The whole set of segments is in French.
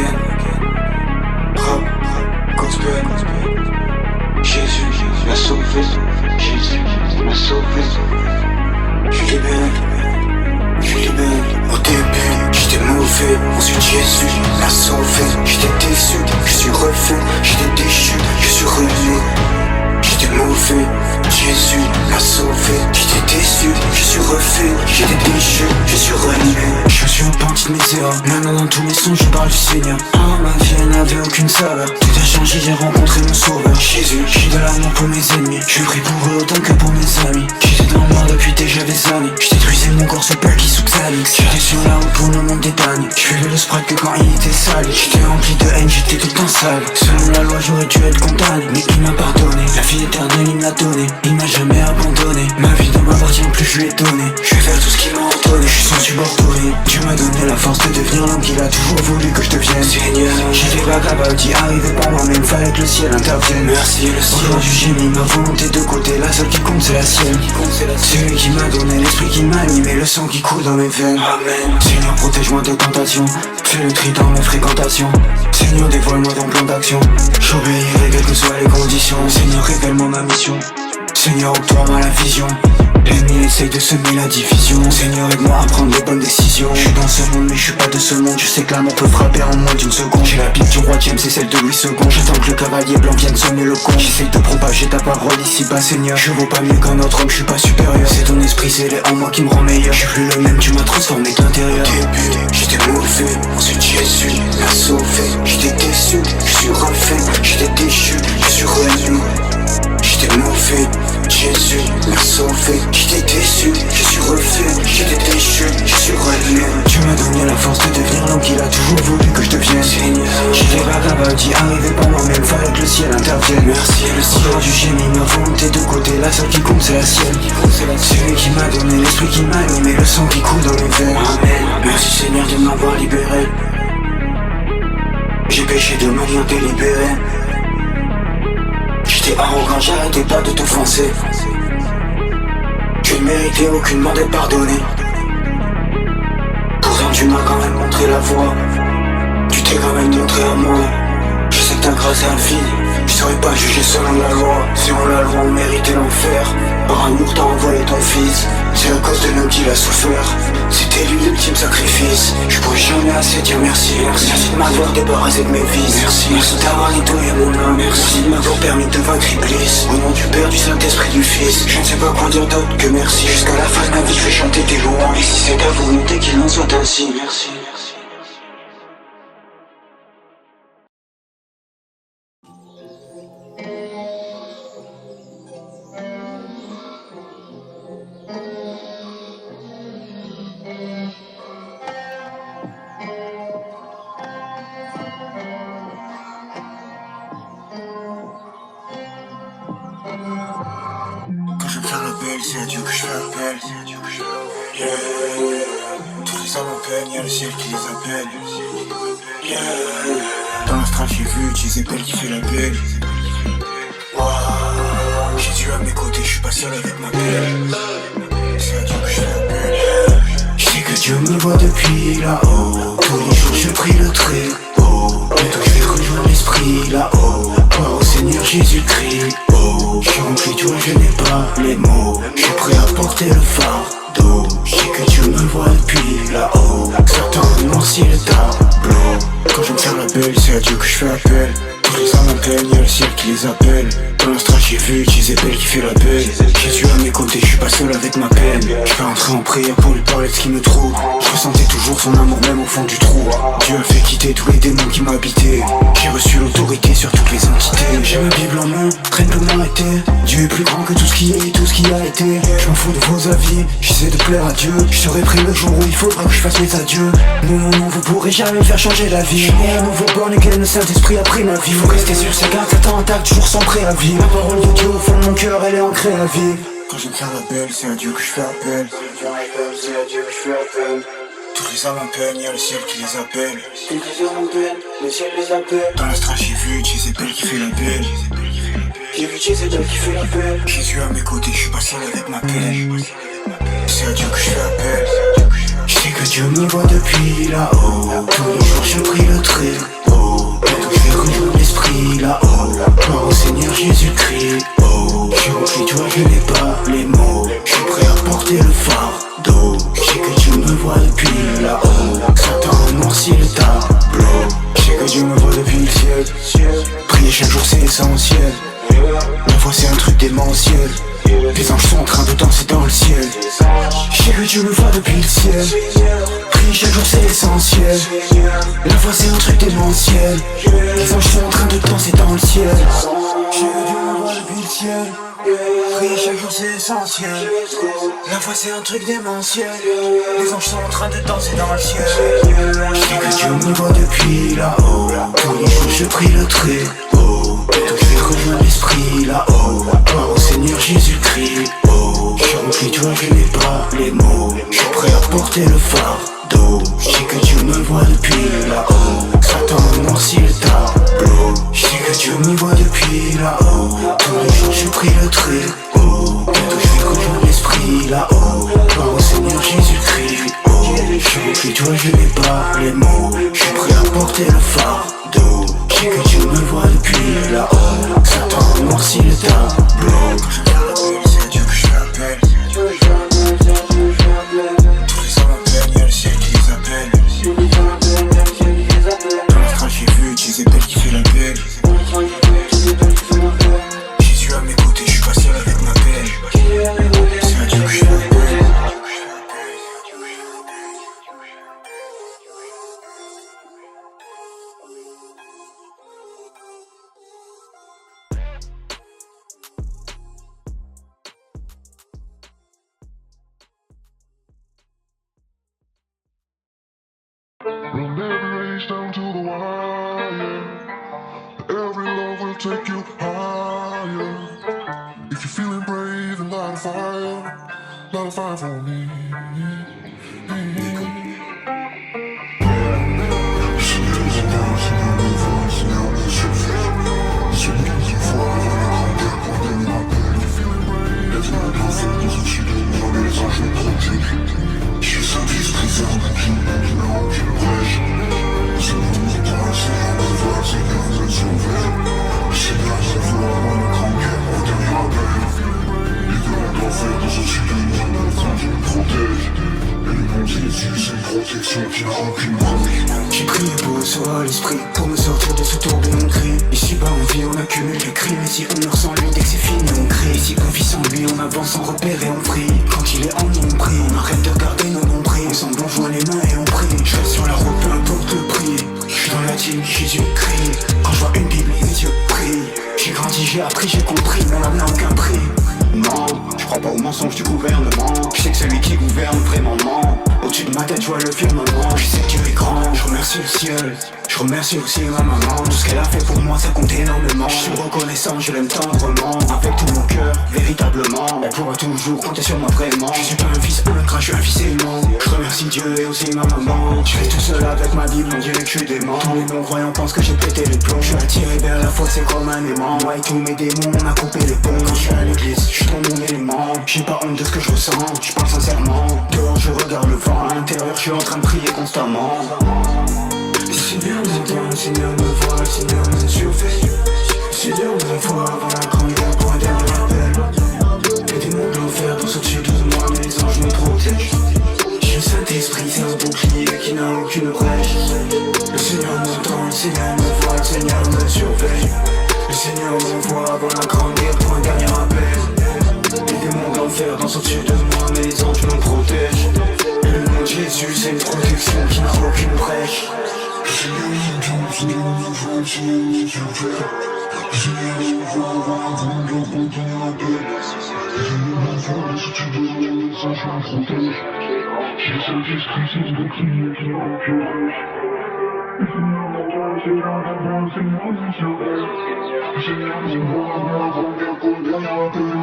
again. Rap, gospel. Jésus m'a sauvé. Jésus m'a sauvé. Je suis libéré. Au début, j'étais mauvais. Ensuite, Jésus m'a sauvé. J'étais déçu, je suis refait. J'étais déchu, je suis revenu. J'étais mauvais, Jésus m'a sauvé. J'étais déçu, je suis refait. J'étais déchu, je suis renié. Je suis repenti de mes erreurs. Maintenant dans tous mes sons je parle du Seigneur. Ma vie n'avait aucune saveur. Tout a changé, j'ai rencontré mon sauveur Jésus. J'ai de l'amour pour mes ennemis. Je prie pour eux autant que pour mes amis. J'étais dans le noir depuis déjà des années. Je détruisais mon corps ce père qui sous Xalix. J'étais sur la route pour le monde des damnés. Je faisais le sprite que quand il était sale. J'étais rempli de haine, j'étais tout le temps sale. Selon la loi j'aurais dû être condamné, mais il m'a pardonné. La vie éternelle il me l'a donné. Il m'a jamais abandonné. Ma vie ne m'appartient plus, je lui ai donné. Je vais faire tout ce qu'il m'a ordonné. Je suis son subordonné. Dieu m'a donné la force de devenir l'homme qu'il a toujours voulu que je devienne. Seigneur, j'étais pas capable d'y arriver par moi-même. Fallait que le ciel intervienne. Merci le ciel. Aujourd'hui j'ai mis ma volonté de côté. La seule qui compte c'est la sienne. C'est lui qui m'a donné l'esprit qui m'anime et le sang qui coule dans mes veines. Amen. Seigneur, protège-moi de tentation. Fais le tri dans mes fréquentations. Seigneur, dévoile-moi ton plan d'action. J'obéirai quelles que soient les conditions. Seigneur, révèle-moi ma mission. Seigneur, octroie-moi la vision. L'ennemi essaye de semer la division. Seigneur, aide-moi à prendre les bonnes décisions. Je suis dans ce monde mais je suis pas de ce monde. Je sais que l'amour peut frapper en moins d'une seconde. J'ai la Bible du roi James et celle de Louis II. J'attends que le cavalier blanc vienne sonner le con. J'essaye de propager ta parole ici bas, Seigneur. Je vaux pas mieux qu'un autre homme, je suis pas supérieur. C'est ton esprit scellé en moi qui me rend meilleur. Je suis plus le même, tu m'as transformé d'intérieur. Au début, j'étais mauvais, ensuite Jésus m'a sauvé. J'étais déçu, je suis refait. J'étais déchu, je suis revenu. J'étais mauvais, Jésus m'a sauvé. J'étais déçu, je suis refait. J'étais déchu, je suis revenu. Tu m'as donné la force de devenir l'homme qu'il a toujours voulu que je devienne. Seigneur, j'étais pas capable d'y arriver par moi-même. Fallait que le ciel intervienne. Merci le ciel. Aujourd'hui j'ai mis ma volonté de côté. La seule qui compte c'est la sienne. C'est lui qui m'a donné l'esprit qui m'anime et le sang qui coule dans mes veines. Amen. Merci Seigneur de m'avoir libéré. J'ai péché de manière délibérée. J'étais arrogant, j'arrêtais pas de t'offenser. Je ne méritais aucunement d'être pardonné. Pourtant tu m'as quand même montré la voie. Tu t'es quand même montré à moi. Je sais que ta grâce est infinie. Je serais pas jugé selon la loi. Selon la loi on méritait l'enfer. Par amour t'as envoyé ton fils. C'est à cause de nous qu'il a souffert. C'était lui l'ultime sacrifice. Je pourrais jamais assez dire merci. Merci de m'avoir débarrassé de mes vices. Merci d'avoir nettoyé mon âme. Merci de m'avoir permis de vaincre Iblis. Au nom du Père, du Saint-Esprit, du Fils. Je ne sais pas quoi dire d'autre que merci. Jusqu'à la fin de ma vie je vais chanter tes louanges. Et si c'est ta volonté qu'il en soit ainsi. Merci. Quand je me fais l'appel, c'est à Dieu que je fais appel. Yeah. Tous les âmes en peine, y'a le ciel qui les appelle. Yeah. Dans la strate j'ai vu Jezebel qui fait l'appel. Wow. Jésus à mes côtés, je suis pas seul avec ma peine. C'est à Dieu que je fais appel. Yeah. Je sais que Dieu me voit depuis là-haut. Tous les jours je prie le très haut. Bientôt je vais rejoindre l'esprit là-haut. Croire au Seigneur Jésus-Christ. Je suis rempli de joie, je n'ai pas les mots. Je suis prêt à porter le fardeau. Je sais que Dieu me voit depuis là-haut. Certains noircissent le tableau. Quand je me sers la belle, c'est à Dieu que je fais appel. Tous les âmes en peine, y'a le ciel qui les appelle. Dans la strate j'ai vu Jezebel qui fait la belle. Jésus à mes côtés, je suis pas seul avec ma peine. Je vais entrer en prière pour lui parler de ce qui me trouve. Je ressentais toujours son amour même au fond du trou. Dieu a fait quitter tous les démons qui m'habitaient. J'ai reçu l'autorité sur toutes les entités. J'ai ma Bible en main, rien ne peut m'arrêter. Dieu est plus grand que tout ce qui est et tout ce qui a été. Je m'en fous de vos avis, j'essaie de plaire à Dieu. Je serai prêt le jour où il faudra que je fasse mes adieux. Non, vous pourrez jamais me faire changer la vie. Je suis né à nouveau born again, le Saint-Esprit a pris ma vie. Faut rester sur ses gardes, attends intact, toujours sans préavis. La parole de Dieu au fond de mon cœur, elle est ancrée à vie. Quand je me fais la belle, c'est à Dieu que je fais appel. C'est à Dieu que je fais appel. Tous les âmes en peine, y'a le ciel qui les appelle. Tous les âmes en peine, le ciel les appelle. Dans la strate j'ai vu Jezebel qui fait la belle. J'ai vu Jezebel qui fait la belle. Jésus à mes côtés, je suis pas seul avec ma peine. C'est à Dieu que je fais appel. Je sais que Dieu me voit depuis là-haut. Tous les jours je prie le très haut. Bientôt je vais rejoindre l'esprit là-haut. Gloire au Seigneur Jésus-Christ. Oh, je remplis toi, je n'ai pas les mots. Je suis prêt à porter le fardeau. Je sais que Dieu me voit depuis là-haut. Satan noircit le tableau. Je sais que Dieu me voit depuis le ciel. Prier chaque jour c'est essentiel. La foi c'est un truc démentiel. Les anges sont en train de danser dans le ciel. Je sais que Dieu me voit depuis le ciel. Prier chaque jour c'est essentiel. La foi c'est un truc démentiel. Les anges sont en train de danser dans le ciel. Je sais que Dieu me voit depuis le ciel. Prier chaque jour c'est essentiel. La foi c'est un truc démentiel. Les anges sont en train de danser dans le ciel. Je sais que Dieu me voit depuis là-haut. Tous les jours je prie le très haut. Bientôt je vais rejoindre l'esprit là-haut. Gloire au Seigneur Jésus-Christ. Oh, je remplis toi, je n'ai pas les mots. Je suis prêt à porter le fardeau. Je sais que Dieu me voit depuis là-haut. Satan noircit le tableau. Je sais que Dieu me voit depuis là-haut. Tous les jours je prie le très haut. Bientôt je vais rejoindre l'esprit là-haut. Gloire au Seigneur Jésus-Christ. Oh, je remplis toi, je n'ai pas les mots. Je suis prêt à porter le fardeau. Je sais que Dieu me voit depuis là-haut. Satan noircit le tableau. C'est Dieu que je l'appelle. Tous les hommes m'appellent, y'a le ciel qui les appelle. Dans l'astral j'ai vu Jézabel qui fait la belle. Jésus à mes côtés, je suis pas seul avec ma belle. C'est un Dieu que je l'appelle. Run every race down to the wire. Every love will take you higher. If you're feeling brave and light a fire for me. J'ai prié pour recevoir l'esprit, pour me sortir de ce tourbillon de cris. Ici-bas on vit, on accumule les crimes. Ici on meurt sans lui, dès que c'est fini on crie. Ici on vit sans lui, on avance sans repère et on prie. Quand il est en nombril, on arrête de regarder nos nombrils. Ensemble on joint les mains et on prie. Je reste sur la route, peu importe le prix. Je suis dans la team, Jésus-Christ. Quand je vois une Bible, mes yeux brillent. J'ai grandi, j'ai appris, j'ai compris, mon âme n'a aucun prix. Non, je crois pas aux mensonges du gouvernement. Je sais que celui qui gouverne vraiment ment. Au-dessus de ma tête, je vois le firmament. Je sais que Dieu est grand, je remercie le ciel. Je remercie aussi ma maman. Tout ce qu'elle a fait pour moi, ça compte énormément. Je suis reconnaissant, je l'aime tendrement. Avec tout mon cœur, véritablement. Elle pourra toujours compter sur moi vraiment. Je suis pas un fils ingrat, je suis un fils aimant. Je remercie Dieu et aussi ma maman. Je vais tout seul avec ma Bible, on dirait que je suis dément. Tous les non-croyants pensent que j'ai pété les plombs. Je suis attiré vers la foi, c'est comme un aimant. Moi et tous mes démons, on a coupé les ponts. Quand je suis à l'église, je suis dans mon élément. J'ai pas honte de ce que je ressens, je parle sincèrement. Dehors je regarde le vent, à l'intérieur je suis en train de prier constamment. Le Seigneur m'entend, le Seigneur me voit, le Seigneur me surveille. Le Seigneur me voit avant la grande guerre pour un dernier appel. Les démons de l'enfer dansent au-dessus de moi, mais les anges me protègent. J'ai le Saint-Esprit, c'est un bouclier qui n'a aucune brèche. Le Seigneur m'entend, le Seigneur me voit, le Seigneur me surveille. Le Seigneur me voit avant la grande guerre pour un dernier appel. Les démons de l'enfer dansent au-dessus de moi, mais les anges me protègent. Et le nom de Jésus, c'est une protection qui n'a aucune brèche. Le Seigneur m'entend, le Seigneur me voit, le Seigneur me surveille. Le Seigneur me voit avant la grande guerre pour un dernier appel. Les démons de l'enfer dansent au-dessus de moi, mais les anges me protègent. J'ai le Saint-Esprit, c'est un bouclier qui n'a aucune brèche. Le Seigneur m'entend, le Seigneur me voit, le Seigneur me surveille. Le Seigneur me voit avant la grande guerre pour un dernier appel.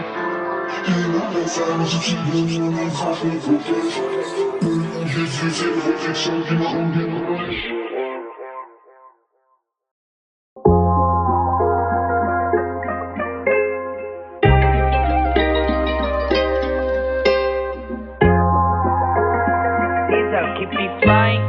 Et mon enfant, je suis venu, mon enfant, je me protège. Le nom de Jésus, c'est une protection qui m'a rendu brèche. keep me flying.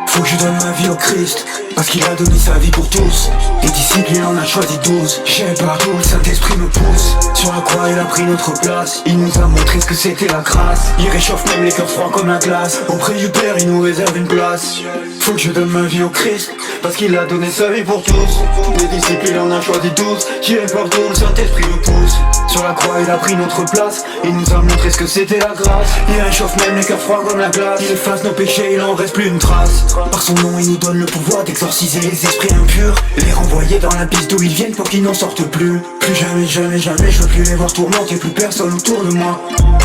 Faut que je donne ma vie au Christ, parce qu'il a donné sa vie pour tous. Les disciples, il en a choisi 12. J'ai partout, le Saint-Esprit me pousse. Sur la croix, il a pris notre place. Il nous a montré ce que c'était la grâce. Il réchauffe même les cœurs froids comme la glace. Auprès du Père, il nous réserve une place. Faut que je donne ma vie au Christ, parce qu'il a donné sa vie pour tous. Les disciples, il en a choisi 12. J'irai partout, le Saint-Esprit me pousse. Sur la croix, il a pris notre place. Il nous a montré ce que c'était la grâce. Il réchauffe même les cœurs froids comme la glace. Il efface nos péchés, il en reste plus une trace. Par son nom, il nous donne le pouvoir d'exorciser les esprits impurs, les renvoyer dans la piste d'où ils viennent pour qu'ils n'en sortent plus. Plus jamais, jamais, jamais, je veux plus les voir tourmenter, plus personne autour de moi.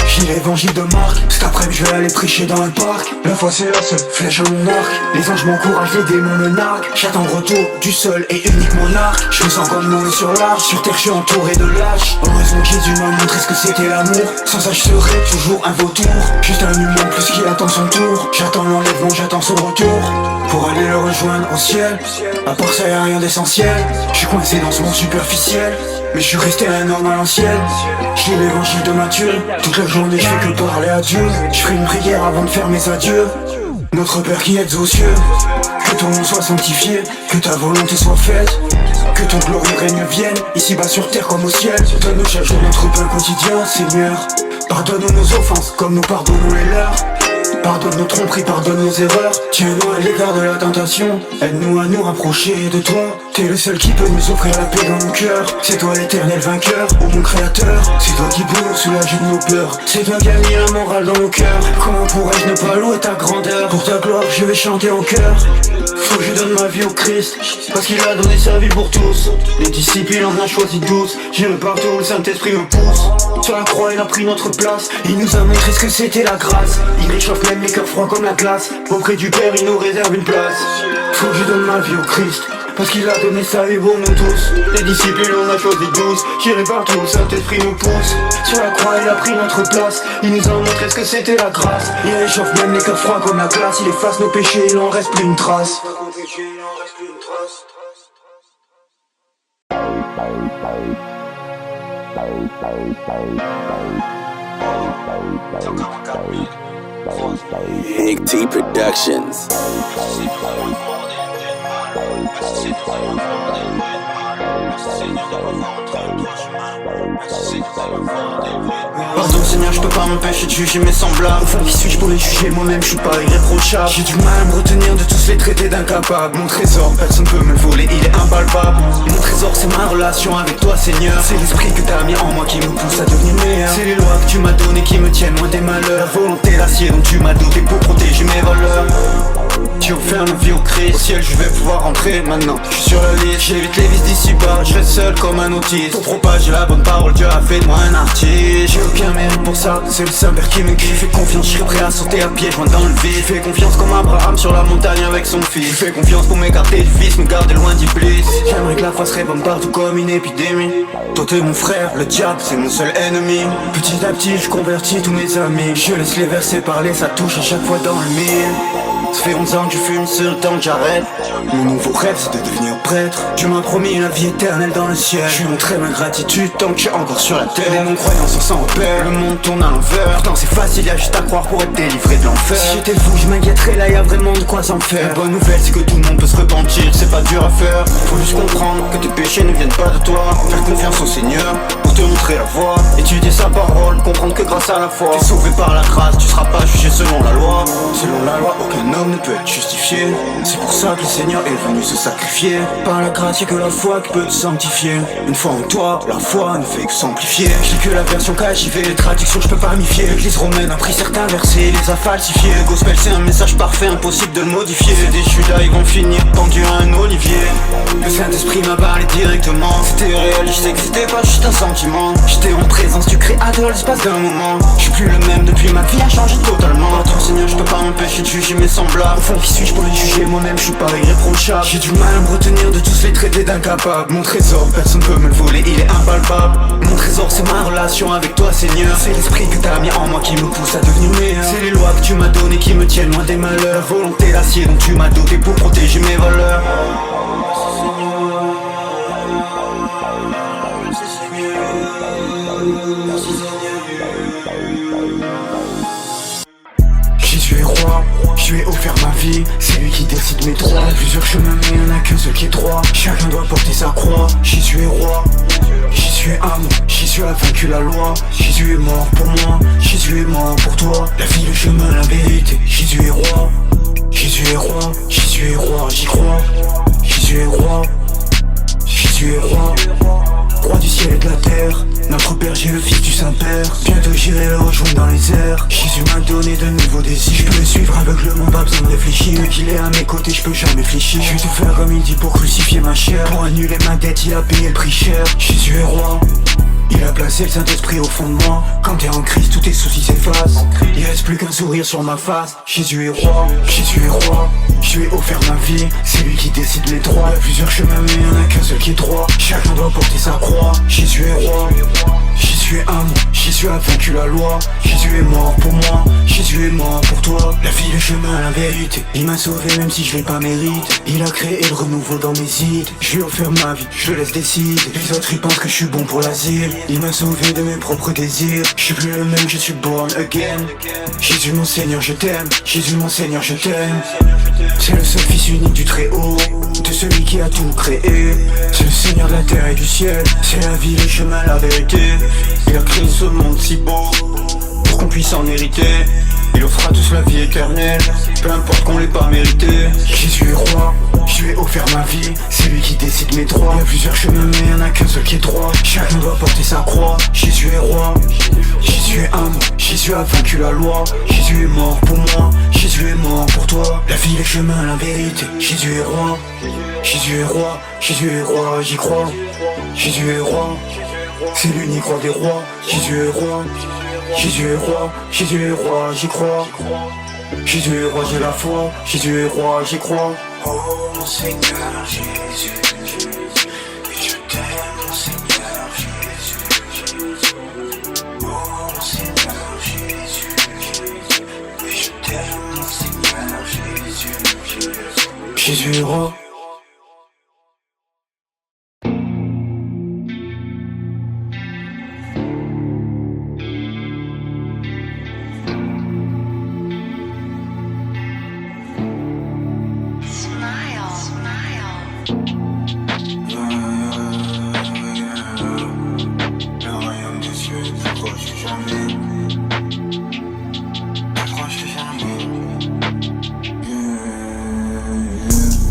J'ai l'évangile de Marc, cet après-midi je vais aller prêcher dans le parc. La foi c'est la seule flèche à mon arc. Les anges m'encouragent, les démons me narquent. J'attends le retour du seul et unique monarque. Je me sens comme Noé sur l'arche, sur terre je suis entouré de lâches. Heureusement que Jésus m'a montré ce que c'était l'amour. Sans ça je serais toujours un vautour, juste un humain plus qui attend son tour. J'attends l'enlèvement, j'attends son retour, pour aller le rejoindre au ciel. À part ça y'a rien d'essentiel. Je suis coincé dans ce monde superficiel, mais je suis resté un homme à l'ancienne. Je lis l'évangile de Matthieu, toute la journée je fais que parler à Dieu. Je ferai une prière avant de faire mes adieux. Notre Père qui êtes aux cieux, que ton nom soit sanctifié, que ta volonté soit faite, que ton glorieux règne vienne, ici-bas sur terre comme au ciel. Donne-nous chaque jour notre pain quotidien, Seigneur. Pardonne-nous nos offenses, comme nous pardonnons les leurs. Pardonne nos tromperies, pardonne nos erreurs. Tiens-nous à l'égard de la tentation, aide-nous à nous rapprocher de toi. T'es le seul qui peut nous offrir la paix dans nos cœurs. C'est toi l'éternel vainqueur, ô mon créateur. C'est toi qui peux nous soulager de nos peurs. C'est toi qui as mis la morale dans nos cœurs. Comment pourrais-je ne pas louer ta grandeur? Pour ta gloire je vais chanter en chœur. Faut que je donne ma vie au Christ, parce qu'il a donné sa vie pour tous. Les disciples il en a choisi 12. J'irai partout où le Saint-Esprit me pousse. Sur la croix il a pris notre place. Il nous a montré ce que c'était la grâce. Il réchauffe même les cœurs froids comme la glace. Auprès du Père il nous réserve une place. Faut que je donne ma vie au Christ, parce qu'il a donné sa vie pour nous tous. Les disciples il en a choisi 12. J'irai partout où le Saint-Esprit nous pousse. Sur la croix il a pris notre place. Il nous a montré ce que c'était la grâce. Il réchauffe même les cœurs froids comme la glace. Il efface nos péchés, il en reste plus une trace. Big T Productions. Pardon Seigneur, je peux pas m'empêcher de juger mes semblables. Au fond qui suis-je pour les juger, moi-même je suis pas irréprochable. J'ai du mal à me retenir de tous les traités d'incapables. Mon trésor, personne peut me le voler, il est impalpable. Mon trésor c'est ma relation avec toi Seigneur. C'est l'esprit que t'as mis en moi qui me pousse à devenir meilleur. C'est les lois que tu m'as données qui me tiennent loin des malheurs. La volonté l'acier dont tu m'as doté pour protéger mes valeurs. Tu offres ma vie au Christ, au ciel je vais pouvoir rentrer maintenant. Je suis sur la liste, j'évite les vices d'ici bas. Je reste seul comme un autiste. Pour propager la bonne parole, Dieu a fait de moi un artiste. J'ai aucun mérite pour ça, c'est le Saint-Père qui me guide. Fais confiance, je serai prêt à sauter à pieds joints dans le vide. Fais confiance comme Abraham sur la montagne avec son fils. Fais confiance pour m'écarter du vice, me garder loin d'Iblis. J'aimerais que la foi se répande partout comme une épidémie. Toi t'es mon frère, le diable c'est mon seul ennemi. Petit à petit je convertis tous mes amis. Je laisse les versets parler, ça touche à chaque fois dans le mille. Ça fait 11 ans que je fume, c'est le temps que j'arrête. Mon nouveau rêve c'est de devenir prêtre. Dieu m'a promis la vie éternelle dans le ciel. Je lui montrerai ma gratitude tant que je suis encore sur la terre. Et mon croyance on s'en repère, le monde tourne à l'envers. Pourtant c'est facile, y'a juste à croire pour être délivré de l'enfer. Si j'étais fou je m'inquiéterais, là y'a vraiment de quoi s'en faire. La bonne nouvelle c'est que tout le monde peut se repentir, c'est pas dur à faire. Faut juste comprendre que tes péchés ne viennent pas de toi. Faire confiance au Seigneur pour te montrer la voie. Étudier sa parole, comprendre que grâce à la foi t'es sauvé par la grâce, tu seras pas jugé selon la loi. Selon la loi aucun homme ne peut être justifié. C'est pour ça que le Seigneur est venu se sacrifier. Par la grâce y'a que la foi qui peut te sanctifier. Une fois en toi, la foi ne fait que s'amplifier. Je lis que la version KJV, les traductions je peux pas m'y fier. L'église romaine a pris certains versets, les a falsifiés. Le gospel c'est un message parfait, impossible de le modifier. Des Judas ils vont finir pendus à un olivier. Le Saint-Esprit m'a parlé directement. C'était réel, je sais que c'était pas juste un sentiment. J'étais en présence du Créateur l'espace d'un moment. Je suis plus le même depuis, ma vie a changé totalement. Pardon Seigneur, je peux pas m'empêcher de juger mes semblables. Au fond qui suis-je pour les juger, moi-même je suis pas irréprochable. J'ai du mal à me retenir de tous les traités d'incapables. Mon trésor, personne peut me le voler, il est impalpable. Mon trésor c'est ma relation avec toi Seigneur. C'est l'esprit que t'as mis en moi qui me pousse à devenir meilleur. C'est les lois que tu m'as données qui me tiennent loin des malheurs. La volonté l'acier dont tu m'as doté pour protéger mes valeurs. Merci Seigneur. Je lui ai offert ma vie, c'est lui qui décide mes droits. Il y a plusieurs chemins mais y'en a qu'un seul qui est droit. Chacun doit porter sa croix, Jésus est roi. Jésus est amour, Jésus a vaincu la loi. Jésus est mort pour moi, Jésus est mort pour toi. La vie, le chemin, la vérité, Jésus est roi. Jésus est roi, Jésus est roi, j'y crois. Jésus est roi, Jésus est roi. Roi du ciel et de la terre, notre berger, le fils du Saint-Père. Bientôt j'irai le rejoindre dans les airs. Jésus m'a donné de nouveaux désirs. Je peux le suivre aveuglement, pas besoin de réfléchir. Vu qu'il est à mes côtés, je peux jamais fléchir. Je vais tout faire comme il dit pour crucifier ma chair. Pour annuler ma dette, il a payé le prix cher. Jésus est roi, il a placé le Saint-Esprit au fond de moi. Quand t'es en crise, tous tes soucis s'effacent. Il reste plus qu'un sourire sur ma face. Jésus est roi, Jésus est roi. Je lui ai offert ma vie, c'est lui qui décide les droits. Il y a plusieurs chemins mais y'en a qu'un seul qui est droit. Chacun doit porter sa croix. Jésus est roi, Jésus est amour, Jésus a vaincu la loi. Jésus est mort pour moi, Jésus est mort pour toi. La vie, le chemin, la vérité, il m'a sauvé même si je l'ai pas mérité. Il a créé le renouveau dans mes idées. Je lui ai offert ma vie, je le laisse décider. Les autres ils pensent que je suis bon pour l'asile. Il m'a sauvé de mes propres désirs. Je suis plus le même, je suis born again. Jésus mon Seigneur je t'aime, Jésus mon Seigneur je t'aime. C'est le seul fils unique du Très-Haut, de celui qui a tout créé. C'est le Seigneur de la terre et du ciel. C'est la vie, le chemin, la vérité. Il a créé ce monde si beau pour qu'on puisse en hériter. Il offre à tous la vie éternelle, peu importe qu'on l'ait pas mérité. Jésus est roi, je lui ai offert ma vie, c'est lui qui décide mes droits. Il y a plusieurs chemins mais y'en a qu'un seul qui est droit. Chacun doit porter sa croix. Jésus est roi, Jésus est amour, Jésus a vaincu la loi. Jésus est mort pour moi, Jésus est mort pour toi. La vie, le chemin, la vérité, Jésus est roi. Jésus est roi, Jésus est roi, j'y crois. Jésus est roi, c'est l'unique roi des rois. Jésus est roi, Jésus est roi, Jésus est roi, j'y crois. Jésus est roi, j'ai la foi. Jésus est roi, j'y crois. Oh mon Seigneur Jésus, et je t'aime mon Seigneur Jésus. Oh mon Seigneur Jésus, et je t'aime mon Seigneur Jésus. Jésus est roi. Le royaume des cieux est plus proche que jamais. Plus proche que jamais.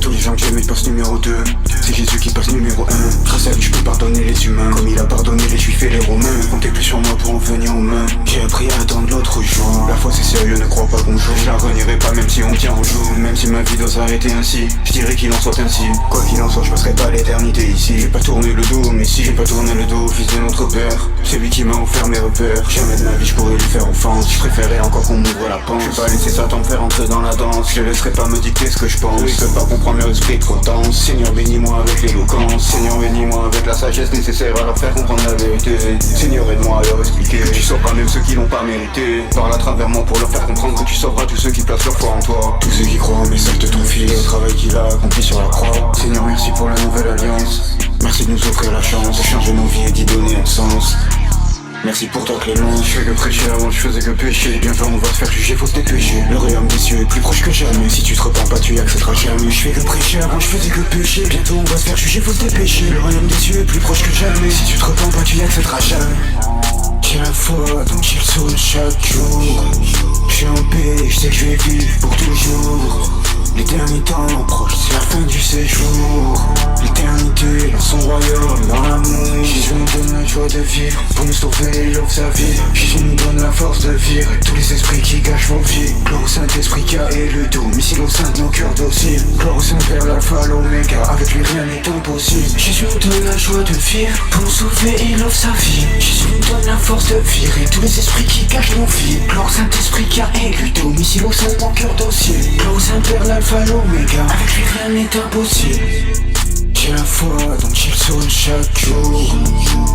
Tous les gens que j'aime ils passent numéro 2. C'est Jésus qui passe numéro 1. Grâce à lui je peux pardonner les humains, comme il a pardonné les juifs et les romains. Comptez plus sur moi pour en venir aux mains. J'ai appris à attendre l'autre jour. La foi c'est sérieux, ne crois pas qu'on joue. Je la renierai pas même si on me tient au jour. Même si ma vie doit s'arrêter ainsi, je dirais qu'il en soit ainsi. Quoi qu'il en soit, je passerai pas l'éternité ici. J'ai pas tourné le dos, mais si j'ai pas tourné le dos au fils de notre père, c'est lui qui m'a offert mes repères. Jamais de ma vie je pourrais lui faire offense. Je préférais encore qu'on m'ouvre la panse. Je vais pas laisser Satan me faire entrer dans la danse. Je laisserai pas me dicter ce que je pense. Je peux pas comprendre leur esprit trop dense. Seigneur bénis-moi avec l'éloquence. Seigneur bénis-moi avec la sagesse nécessaire à leur faire comprendre la vérité. Seigneur aide-moi à leur expliquer que tu sauveras même ceux qui l'ont pas mérité. Parle à travers moi pour leur faire comprendre que tu sauveras tous ceux qui placent leur foi en toi. Tous ceux qui croient en message de ton fils, le travail qu'il a accompli sur la croix. Seigneur merci pour la nouvelle alliance. Merci de nous offrir la chance de changer nos vies et d'y donner un sens. Merci pour ta clémence. Je fais que prêcher avant je faisais que pécher. Bientôt on va te faire juger, faut te dépêcher. Le royaume des cieux est plus proche que jamais. Si tu te repens pas tu y accéderas jamais. Je fais que prêcher avant je faisais que pécher. Bientôt on va te faire juger, faut te dépêcher. Le royaume des cieux est plus proche que jamais. Si tu te repens pas tu y accéderas jamais. J'ai la foi donc j'y retourne chaque jour. Je suis en paix, je sais que je vais vivre pour toujours. L'éternité en proche, c'est la fin du séjour. L'éternité dans son royaume, dans l'amour. Jésus nous donne la joie de vivre, pour nous sauver il offre sa vie. Jésus nous donne la force de vivre, et tous les esprits qui gâchent vos vies. Gloire au Saint-Esprit qui a élu domicile au sein de nos cœurs dociles. Gloire au Saint-Père, l'alpha, l'oméga, avec lui rien n'est impossible. Jésus nous donne la joie de vivre, pour nous sauver il offre sa vie. Jésus nous donne la force de vivre, et tous les esprits qui gâchent nos vies. Gloire au Saint-Esprit qui a élu domicile au sein de nos cœurs dociles. Gloire au Saint-Père, l'alpha, l'oméga, avec lui rien n'est impossible. J'ai la foi donc j'y retourne chaque jour.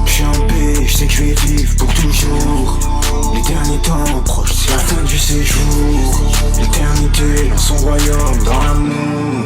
Je suis en paix, je sais que je vais vivre pour toujours. L'éternité en proche, c'est la fin du séjour. L'éternité dans son royaume, dans l'amour.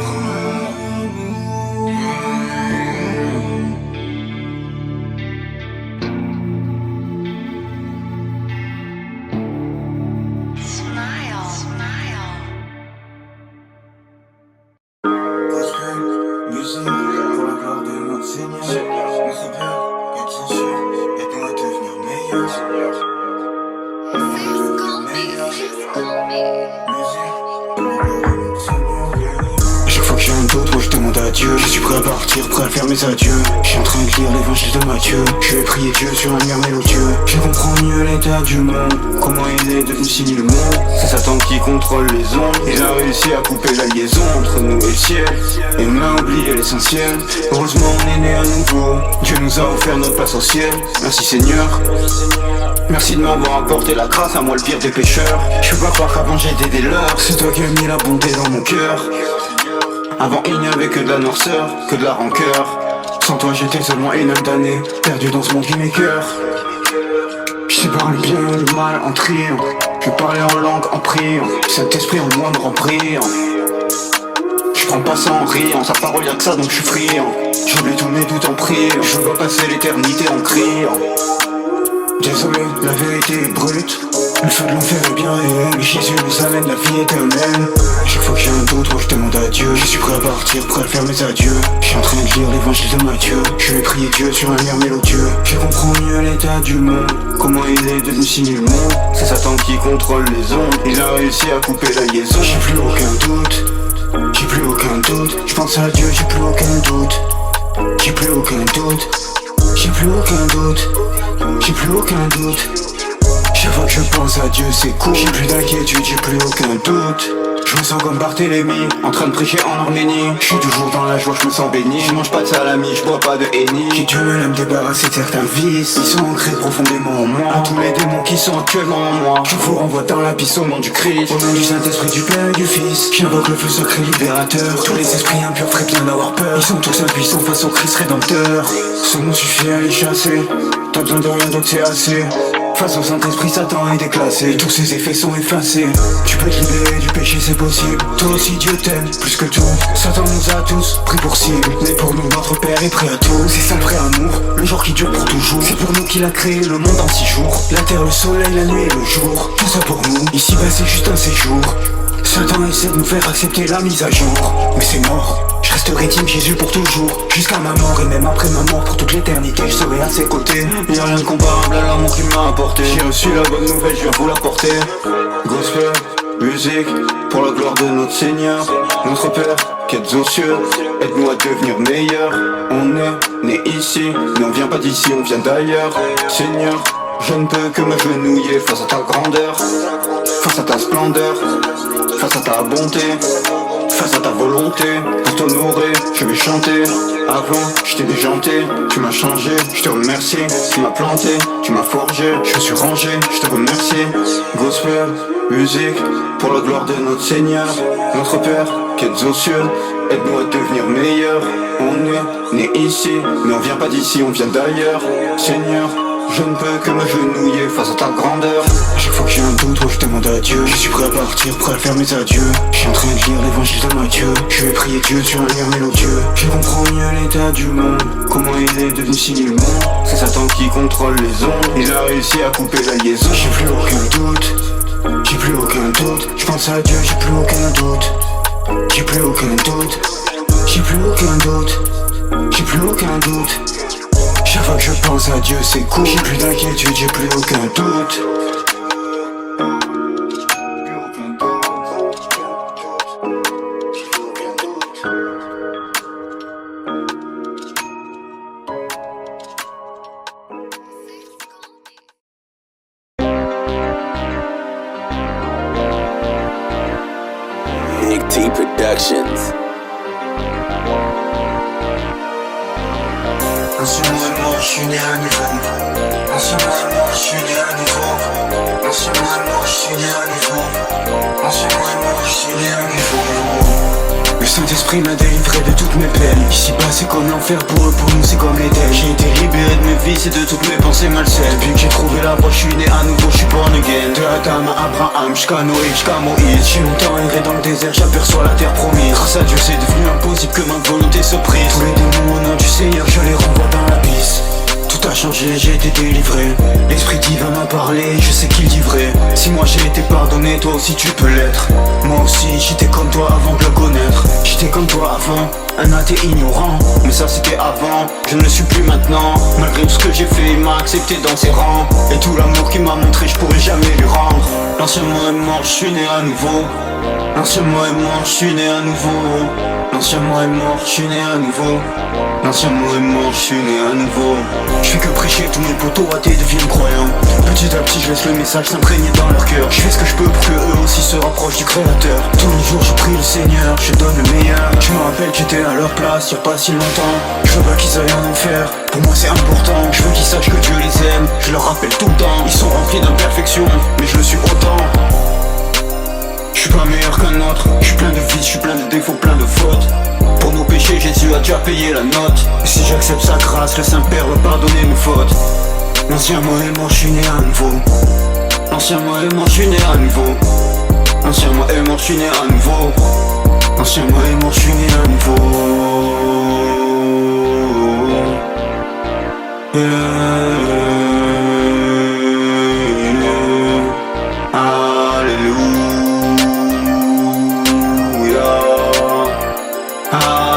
Chaque fois que j'ai un doute, moi je demande à Dieu. Je suis prêt à partir, prêt à faire mes adieux. Je suis en train de lire l'évangile de Matthieu. Je vais prier Dieu sur un mur mélodieux. Je comprends mieux l'état du monde, comment il est devenu si le monde. C'est Satan qui contrôle les ondes. Il a réussi à couper la liaison entre nous et le ciel, et on a oublié l'essentiel. Heureusement on est né à nouveau. Dieu nous a offert notre place au ciel. Merci Seigneur. Merci de m'avoir apporté la grâce, à moi le pire des pécheurs. Je peux pas croire qu'avant j'étais des leurs. C'est toi qui as mis la bonté dans mon cœur. Avant il n'y avait que de la noirceur, que de la rancœur. Sans toi j'étais seulement une âme damnée, perdu dans ce monde qui m'écœure. Je sépare le bien et le mal en triant. Je parlais en langue en priant. Saint-Esprit en moi me remplir. Je prends pas ça en riant, sa parole y'a que ça donc je suis friand. J'oublie tous mes doutes en priant. Je veux passer l'éternité en criant. Désolé, la vérité est brute. Le feu de l'enfer est bien réel. Jésus nous amène la vie éternelle. Chaque fois que j'ai un doute, moi je demande à Dieu. Je suis prêt à partir, prêt à faire mes adieux. Je suis en train de lire l'évangile de Matthieu. Je vais prier Dieu sur un air mélodieux. Je comprends mieux l'état du monde, comment il est devenu si le monde. C'est Satan qui contrôle les ondes. Il a réussi à couper la liaison. J'ai plus aucun doute, j'ai plus aucun doute. Je pense à Dieu, j'ai plus aucun doute. J'ai plus aucun doute, j'ai plus aucun doute. J'ai plus aucun doute. Chaque fois que je pense à Dieu c'est cool. J'ai plus d'inquiétude, j'ai plus aucun doute. Je me sens comme Barthélemy, en train de prêcher en Arménie. Je suis toujours dans la joie, je me sens béni. Je mange pas de salami, je bois pas de henny. J'ai Dieu à me débarrasser de certains vices. Ils sont ancrés profondément en moi. À tous les démons qui sont actuellement en moi, je vous renvoie dans l'abysse au nom du Christ. Au nom du Saint-Esprit, du Père et du Fils, j'invoque le feu sacré libérateur. Tous les esprits impurs feraient bien d'avoir peur. Ils sont tous impuissants face au Christ rédempteur. Ce nom suffit à les chasser. T'as besoin de rien d'autre, c'est assez. Face au Saint-Esprit, Satan est déclassé. Tous ses effets sont effacés. Tu peux te libérer du péché, c'est possible. Toi aussi Dieu t'aime, plus que tout. Satan nous a tous pris pour cible. Mais pour nous, notre Père est prêt à tout. C'est ça le vrai amour, le genre qui dure pour toujours. C'est pour nous qu'il a créé le monde en 6 jours. La terre, le soleil, la nuit et le jour. Tout ça pour nous, ici bas c'est juste un séjour. Satan essaie de nous faire accepter la mise à jour. Mais c'est mort, je resterai team Jésus pour toujours. Jusqu'à ma mort et même après ma mort, pour toute l'éternité je serai à ses côtés. Y'a rien de comparable à l'amour qu'il m'a apporté. J'ai reçu la bonne nouvelle, je viens vous l'apporter. Gospel, musique, pour la gloire de notre Seigneur. Notre Père, qui êtes aux cieux, aide-nous à devenir meilleurs. On est né ici, mais on vient pas d'ici, on vient d'ailleurs. Seigneur, je ne peux que m'agenouiller face à ta grandeur, face à ta splendeur, face à ta bonté, face à ta volonté. Pour t'honorer, je vais chanter. Avant, je t'ai déjanté, tu m'as changé, je te remercie. Tu m'as planté, tu m'as forgé, je me suis rangé, je te remercie. Gospel, musique, pour la gloire de notre Seigneur. Notre Père, qui êtes aux cieux, aide-nous à devenir meilleurs. On est né ici, mais on vient pas d'ici, on vient d'ailleurs. Seigneur, je ne peux que m'agenouiller face à ta grandeur. À chaque fois que j'ai un doute, moi je demande à Dieu. Je suis prêt à partir, prêt à faire mes adieux. Je suis en train de lire l'évangile de Matthieu. Je vais prier Dieu sur un air mélodieux. Je comprends mieux l'état du monde, comment il est devenu si le monde. C'est Satan qui contrôle les ondes. Il a réussi à couper la liaison. J'ai plus aucun doute, j'ai plus aucun doute. Je pense à Dieu, j'ai plus aucun doute. J'ai plus aucun doute, j'ai plus aucun doute. J'ai plus aucun doute. Chaque fois que je pense à Dieu c'est cool. J'ai plus d'inquiétude, j'ai plus aucun doute. Nick T Productions. Anciennement, je suis né à nouveau. Anciennement, je suis né à nouveau. Anciennement, je suis né à nouveau. Anciennement, je suis né à nouveau. Le Saint-Esprit m'a délivré de toutes mes peines. Ici-bas c'est comme l'enfer, pour eux, pour nous c'est comme l'Éden. J'ai été libéré de mes vices et de toutes mes pensées malsaines. Depuis que j'ai trouvé la voie, je suis né à nouveau, je suis born again. De Adam à Abraham, jusqu'à Noé, jusqu'à Moïse. J'ai longtemps erré dans le désert, j'aperçois la terre promise. Grâce à Dieu c'est devenu impossible que ma volonté se prise. Tous les démons au nom du Seigneur, je les renvoie dans l'abysse. Tout a changé, j'ai été délivré. L'Esprit divin m'a parlé, je sais qu'il dit vrai. Si moi j'ai été pardonné, toi aussi tu peux l'être. Moi aussi j'étais comme toi avant de le connaître. J'étais comme toi avant, un athée ignorant. Mais ça c'était avant, je ne le suis plus maintenant. Malgré tout ce que j'ai fait, il m'a accepté dans ses rangs. Et tout l'amour qu'il m'a montré, je pourrais jamais lui rendre. L'ancien moi est mort, je suis né à nouveau. L'ancien moi est mort, je suis né à nouveau. L'ancien moi est mort, je suis né à nouveau. L'ancien moi est mort, je suis né à nouveau. Je fais que prêcher, tous mes potos athées deviennent croyants. Petit à petit je laisse le message s'imprégner dans leur cœur. Je fais ce que je peux pour que eux aussi se rapprochent du créateur. Tous les jours je prie le Seigneur, je donne le meilleur. Je me rappelle que j'étais à leur place y'a pas si longtemps. Je veux pas qu'ils aillent en enfer, pour moi c'est important. Je veux qu'ils sachent que Dieu les aime, je leur rappelle tout le temps. Ils sont remplis d'imperfections, mais je le suis autant. Je suis pas meilleur qu'un autre, je suis plein de vices, je suis plein de défauts, plein de fautes. Pour nos péchés, Jésus a déjà payé la note. Et si j'accepte sa grâce, le Saint-Père va pardonner mes fautes. L'ancien moi est mort, je suis né à nouveau. L'ancien moi est mort, je suis né à nouveau. L'ancien moi est mort, je suis né à nouveau. L'ancien moi est mort, je suis né à nouveau.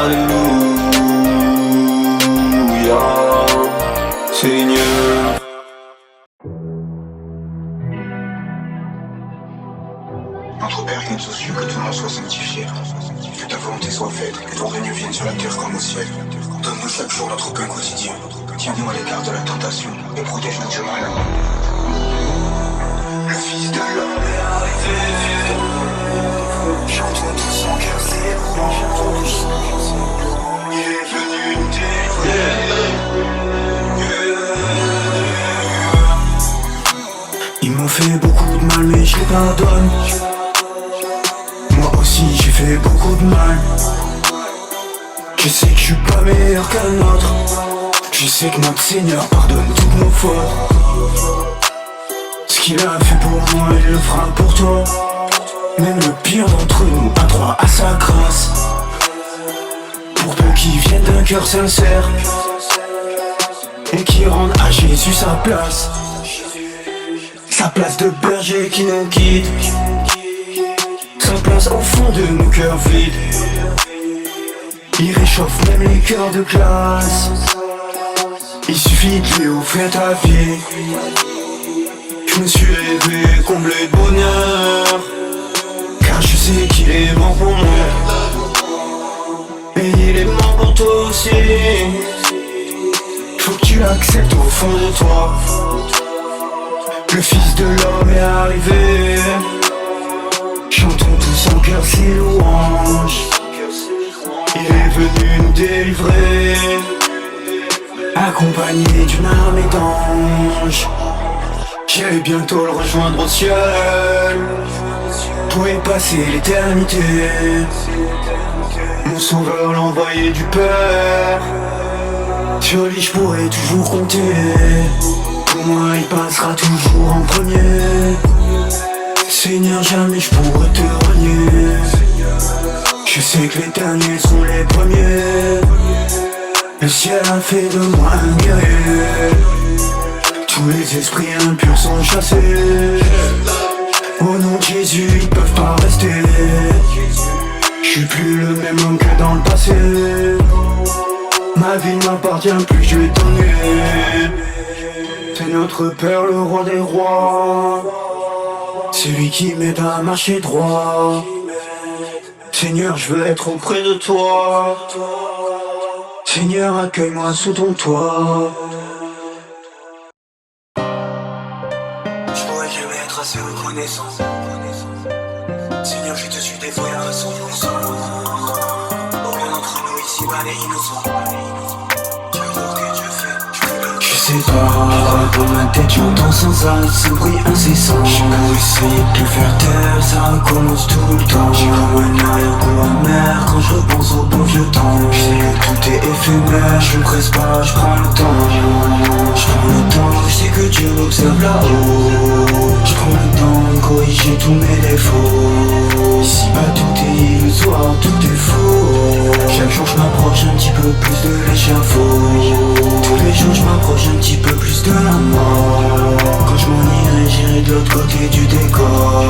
Alléluia, Seigneur. Notre Père qui es aux cieux, que ton nom soit sanctifié. Que ta volonté soit faite, que ton règne vienne sur la terre comme au ciel. Donne-nous chaque jour notre pain quotidien. Tiens-nous à l'égard de la tentation et protège-nous du mal. Le Fils de l'homme est arrivé. Chantons tous en cœur ses louanges. Il est venu nous délivrer. Ils m'ont fait beaucoup de mal mais je les pardonne. Moi aussi j'ai fait beaucoup de mal. Je sais que je suis pas meilleur qu'un autre. Je sais que notre Seigneur pardonne toutes nos fautes. Ce qu'il a fait pour moi il le fera pour toi. Même le pire d'entre nous a droit à sa grâce. Pour peu qui viennent d'un cœur sincère et qui rendent à Jésus sa place. Sa place de berger qui nous guide. Sa place au fond de nos cœurs vides. Il réchauffe même les cœurs de glace. Il suffit de lui offrir ta vie. Je me suis rêvé comblé de bonheur, car je sais qu'il est mort pour moi. Et il est mort pour toi aussi. Faut que tu l'acceptes au fond de toi. Le Fils de l'homme est arrivé. Chantons tous en cœur ses louanges. Il est venu nous délivrer, accompagné d'une armée d'anges. J'irai bientôt le rejoindre au ciel pour y passer l'éternité. Mon sauveur, l'envoyé du Père, sur lui je pourrai toujours compter. Pour moi il passera toujours en premier. Seigneur, jamais je pourrai te renier. Je sais que les derniers sont les premiers. Le ciel a fait de moi un guerrier. Tous les esprits impurs sont chassés. Au nom de Jésus ils peuvent pas rester. Je suis plus le même homme que dans le passé. Ma vie ne m'appartient plus, je vais donner. C'est notre Père, le roi des rois. C'est lui qui m'aide à marcher droit. Seigneur, je veux être auprès de toi. Seigneur, accueille-moi sous ton toit. Je pourrais jamais être assez reconnaissant. Seigneur, je te suis dévoué à 100%. Aucun d'entre nous ici-bas n'est innocent. Quel amour que Dieu fait, Je sais pas, dans ma tête j'entends sans cesse un bruit incessant. J'ai beau essayer de le faire taire, ça recommence tout le temps. J'ai comme un arrière-goût amer quand je repense au bon vieux temps. Je sais que tout est éphémère, je me presse pas, je prends le temps. Je prends le temps, je sais que Dieu m'observe là-haut. Je prends le temps de corriger tous mes défauts. Ici bas tout est illusoire, tout est faux. Chaque jour je m'approche m'approche un petit peu plus de l'échafaud. Tous les jours je m'approche un petit peu plus de la mort. Quand je m'en irai, j'irai de l'autre côté du décor.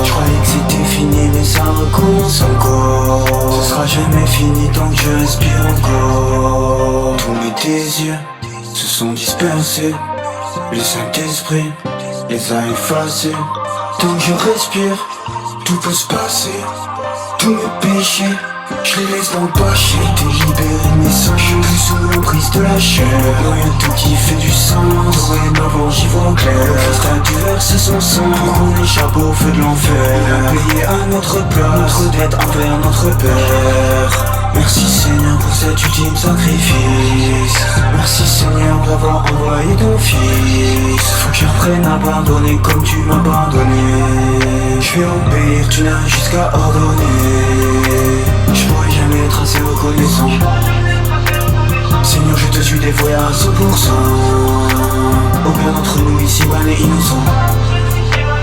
Je croyais que c'était fini mais ça recommence encore. Ce sera jamais fini tant que je respire encore. Tous mes désirs se sont dispersés. Le Saint-Esprit les a effacés. Tant que je respire, tout peut se passer. Tous mes péchés, je les laisse dans le passé. T'es libéré de mes sangs, je suis plus sous l'emprise de la chair. Rien tout qui fait du sens. Dorénavant j'y vois clair. Le Christ a dû verser son sang pour qu'on échappe au feu de l'enfer. Il a payé à notre place notre dette envers notre Père. Merci Seigneur pour cet ultime sacrifice. Merci Seigneur d'avoir envoyé ton fils. Faut que je reprenne à pardonner comme tu m'as pardonné. Je vais obéir, tu n'as jusqu'à ordonner. Je pourrai jamais être assez reconnaissant. Seigneur, je te suis dévoué à 100%. Aucun d'entre nous ici-bas n'est innocent.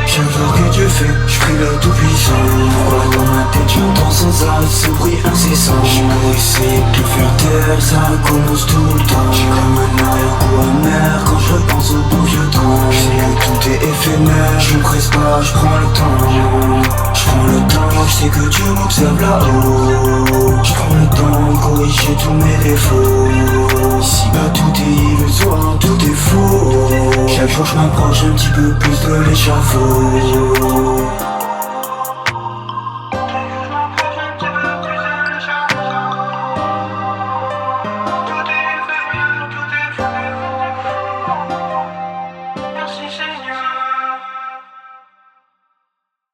Chaque jour que Dieu fait, je prie le Tout-Puissant. Pourquoi dans ma tête j'entends sans arrêt ce bruit incessant. J'ai beau essayer de le faire taire, ça recommence tout le temps. J'ai comme un arrière-goût amer quand je repense au bon vieux temps. Je sais que tout est éphémère, je me presse pas, je prends le temps. Je prends le temps, je sais que Dieu m'observe là-haut. Je prends le temps de corriger tous mes défauts. Ici-bas tout est illusoire, tout est faux. Chaque jour je m'approche un petit peu plus de l'échafaud.